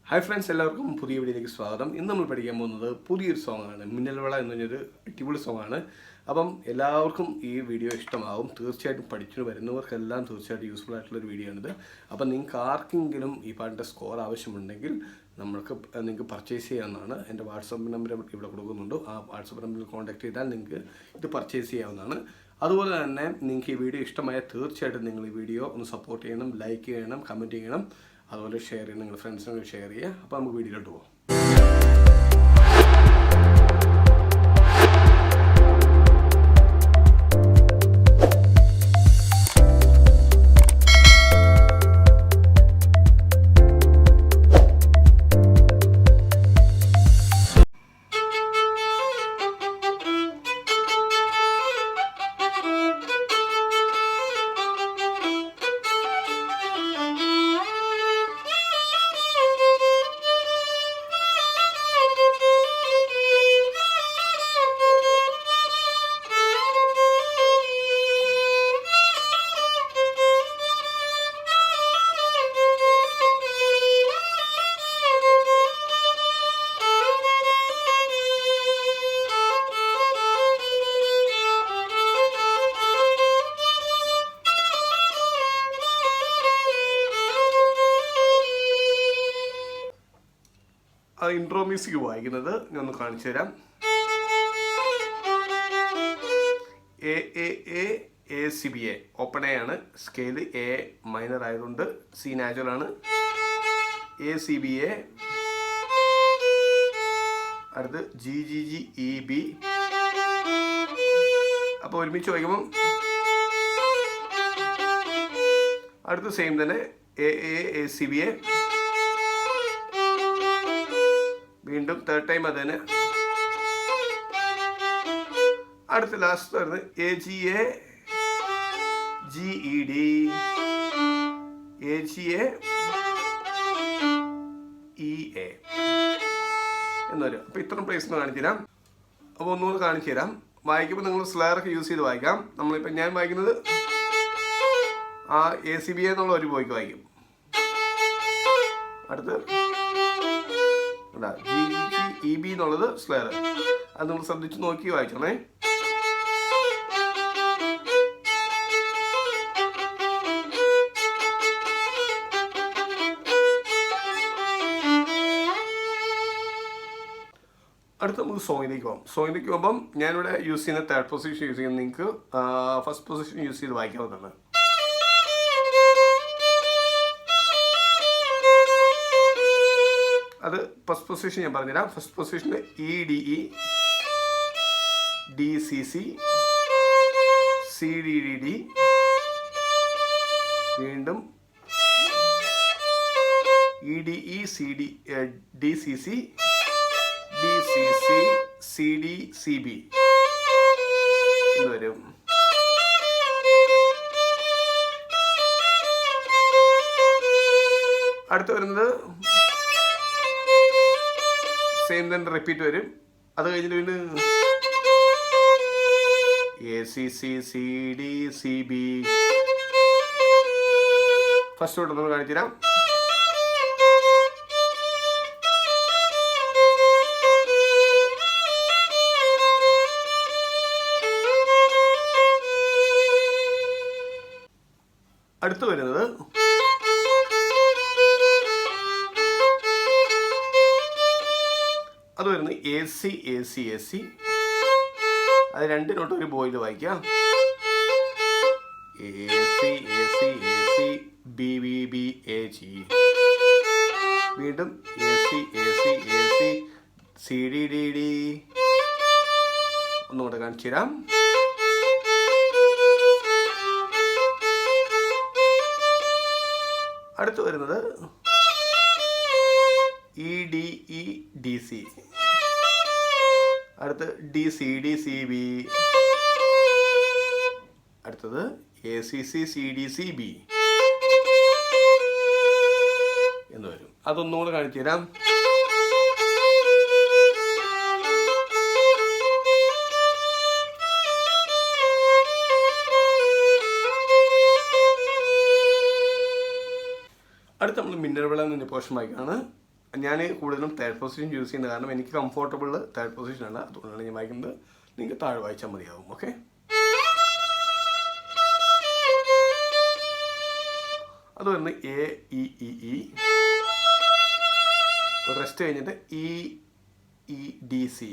Hi friends, എല്ലാവർക്കും പുതിയ വീഡിയോയിലേക്ക് സ്വാഗതം. ഇന്ന് നമ്മൾ പഠിക്കാൻ പോകുന്നത് പുതിയൊരു സോങ്ങാണ്. മിന്നൽവള എന്ന് പറഞ്ഞൊരു അടിപൊളി സോങ്ങാണ്. അപ്പം എല്ലാവർക്കും ഈ വീഡിയോ ഇഷ്ടമാവും. തീർച്ചയായിട്ടും പഠിച്ചു വരുന്നവർക്കെല്ലാം തീർച്ചയായിട്ടും യൂസ്ഫുൾ ആയിട്ടുള്ളൊരു വീഡിയോ ആണിത്. അപ്പം നിങ്ങൾക്ക് ആർക്കെങ്കിലും ഈ പാട്ടിൻ്റെ സ്കോർ ആവശ്യമുണ്ടെങ്കിൽ നിങ്ങൾക്ക് പർച്ചേസ് ചെയ്യാവുന്നതാണ്. എൻ്റെ വാട്സപ്പ് നമ്പർ ഇവിടെ കൊടുക്കുന്നുണ്ട്. ആ വാട്സപ്പ് നമ്പറിൽ കോൺടാക്ട് ചെയ്താൽ നിങ്ങൾക്ക് ഇത് പർച്ചേസ് ചെയ്യാവുന്നതാണ്. അതുപോലെ തന്നെ നിങ്ങൾക്ക് ഈ വീഡിയോ ഇഷ്ടമായാൽ തീർച്ചയായിട്ടും നിങ്ങൾ ഈ വീഡിയോ ഒന്ന് സപ്പോർട്ട് ചെയ്യണം, ലൈക്ക് ചെയ്യണം, കമൻറ്റ് ചെയ്യണം, അതുപോലെ ഷെയർ ചെയ്യണം, നിങ്ങളുടെ ഫ്രണ്ട്സിനോട് ഷെയർ ചെയ്യുക. അപ്പോൾ നമുക്ക് വീഡിയോയിലോട്ട് പോകാം. ഇൻട്രോ മ്യൂസിക് വായിക്കുന്നത് ഞാൻ ഒന്ന് കാണിച്ചു തരാം. A ഓപ്പൺ എ ആണ്. സ്കെയില് എ മൈനർ ആയതുകൊണ്ട് സി നാച്ചുറൽ ആണ്. ACBA. അടുത്ത് GGGEB. അപ്പോൾ ഒരുമിച്ച് വായിക്കുമ്പം അടുത്ത് സെയിം തന്നെ ACBA. വീണ്ടും തേർഡ് ടൈം അത് തന്നെ. അടുത്ത ലാസ്റ്റ് വരുന്നത് AGA GED AGA EA എന്ന് വരും. അപ്പോൾ ഇത്രയും പ്ലേസ് ഒന്ന് കാണിച്ചു തരാം. അപ്പോൾ ഒന്നുകൂടെ കാണിച്ചു തരാം. വായിക്കുമ്പോൾ നിങ്ങൾ സ്ലെയറൊക്കെ യൂസ് ചെയ്ത് വായിക്കാം. നമ്മളിപ്പോൾ ഞാൻ വായിക്കുന്നത് ആ ACBA എന്നുള്ള ഒരു ബോയ്ക്ക് വായിക്കും. അടുത്ത് GGEB എന്നുള്ളത് സ്ലെയർ. അത് നിങ്ങൾ ശ്രദ്ധിച്ച് നോക്കി വായിച്ചോണേ. അടുത്ത് നമുക്ക് സോങ്ങിലേക്ക് പോകാം. സോങ്ങിലേക്ക് പോകുമ്പം ഞാനിവിടെ യൂസ് ചെയ്യുന്ന തേർഡ് പൊസിഷൻ യൂസ് ചെയ്യുന്നത് നിങ്ങൾക്ക് ഫസ്റ്റ് പൊസിഷൻ യൂസ് ചെയ്ത് വായിക്കാവുന്നതാണ്. അത് ഫസ്റ്റ് പൊസിഷൻ ഞാൻ പറഞ്ഞുതരാം. ഫസ്റ്റ് പൊസിഷന് EDE DCC CDDD, വീണ്ടും EDE DCC CDCB എന്ന് വരും. അടുത്ത് വരുന്നത് സെയിം തന്നെ റിപ്പീറ്റ് വരും. അത് കഴിഞ്ഞിട്ട് വീണ്ടും ACC CDCB. ഫസ്റ്റ് തൊട്ട് നമ്മൾ കാണിച്ചു തരാം. അടുത്ത് വരുന്നത് അത് വരുന്നത് AC. അത് രണ്ട് നോട്ട് ഒരു ബോയിൽ വായിക്കാം. AC BBB AG, വീണ്ടും AC CDDD. ഒന്നുകൂടെ കാണിച്ചു തരാം. അടുത്ത് വരുന്നത് EDE DC, അടുത്ത് DCDCB, അടുത്തത് ACC CDCB എന്ന് വരും. അതൊന്നുകൂടെ കാണിച്ചു തരാം. അടുത്ത നമ്മൾ മിന്നൽവള എന്ന പോർഷൻ വായിക്കാണ്. ഞാൻ കൂടുതലും തേർഡ് പൊസിഷൻ യൂസ് ചെയ്യുന്നത് കാരണം എനിക്ക് കംഫോർട്ടബിൾ തേർഡ് പൊസിഷനാണ്. അതുകൊണ്ടാണ് ഞാൻ വായിക്കുന്നത്. നിങ്ങൾക്ക് താഴെ വായിച്ചാൽ മതിയാവും. ഓക്കെ, അത് വരുന്നത് A E E E, rest കഴിഞ്ഞിട്ട് E E D C,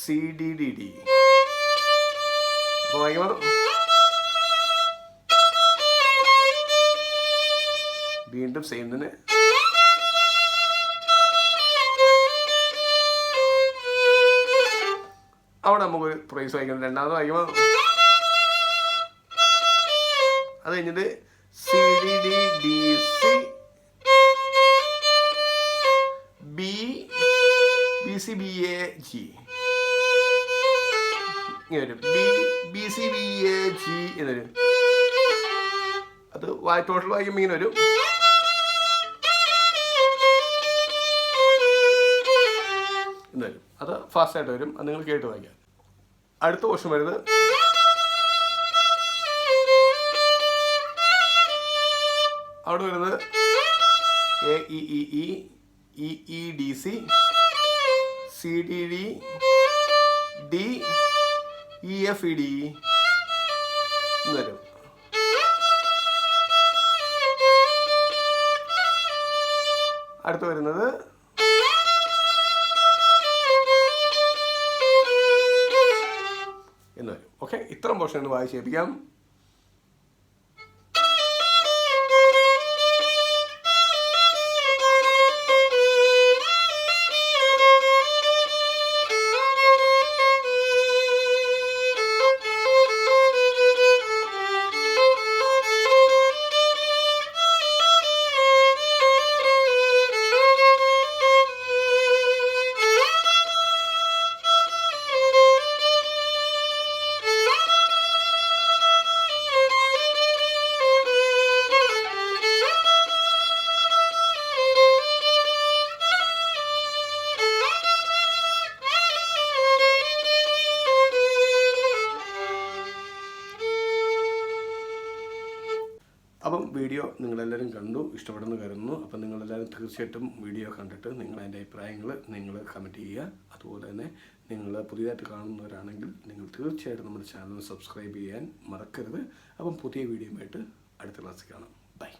C D D D. അപ്പോൾ വായിക്കുമ്പോൾ വീണ്ടും സെയിം തന്നെ. അവിടെ നമുക്ക് പ്രൈസ് വായിക്കണം. രണ്ടാമത് വായിക്കുമ്പോൾ അത് കഴിഞ്ഞിട്ട് C D D D C B B C B A G ഇങ്ങനെ വരും. B C B A G എന്ന് വരും. അത് ടോട്ടൽ വായിക്കുമ്പോൾ ഇങ്ങനെ വരും. എന്ന് വരും. അത് ഫാസ്റ്റായിട്ട് വരും. അത് നിങ്ങൾ കേട്ട് വായിക്കാം. അടുത്ത പോർഷൻ വരുന്നത് അവിടെ വരുന്നത് A E E E E E D C C D D D E F E D എന്ന് വരും. അടുത്ത് വരുന്നത് എന്ന് വരും. ഓക്കെ, ഇത്രയും പോർഷൻ ഒന്ന് വായിച്ച് കേൾപ്പിക്കാം. അപ്പം വീഡിയോ നിങ്ങളെല്ലാവരും കണ്ടു, ഇഷ്ടപ്പെടുന്നു കരുതുന്നു. അപ്പം നിങ്ങളെല്ലാവരും തീർച്ചയായിട്ടും വീഡിയോ കണ്ടിട്ട് നിങ്ങളതിൻ്റെ അഭിപ്രായങ്ങൾ നിങ്ങൾ കമൻറ്റ് ചെയ്യുക. അതുപോലെ തന്നെ നിങ്ങൾ പുതിയതായിട്ട് കാണുന്നവരാണെങ്കിൽ നിങ്ങൾ തീർച്ചയായിട്ടും നമ്മുടെ ചാനൽ സബ്സ്ക്രൈബ് ചെയ്യാൻ മറക്കരുത്. അപ്പം പുതിയ വീഡിയോയുമായിട്ട് അടുത്ത ക്ലാസ്സിൽ കാണാം. ബൈ.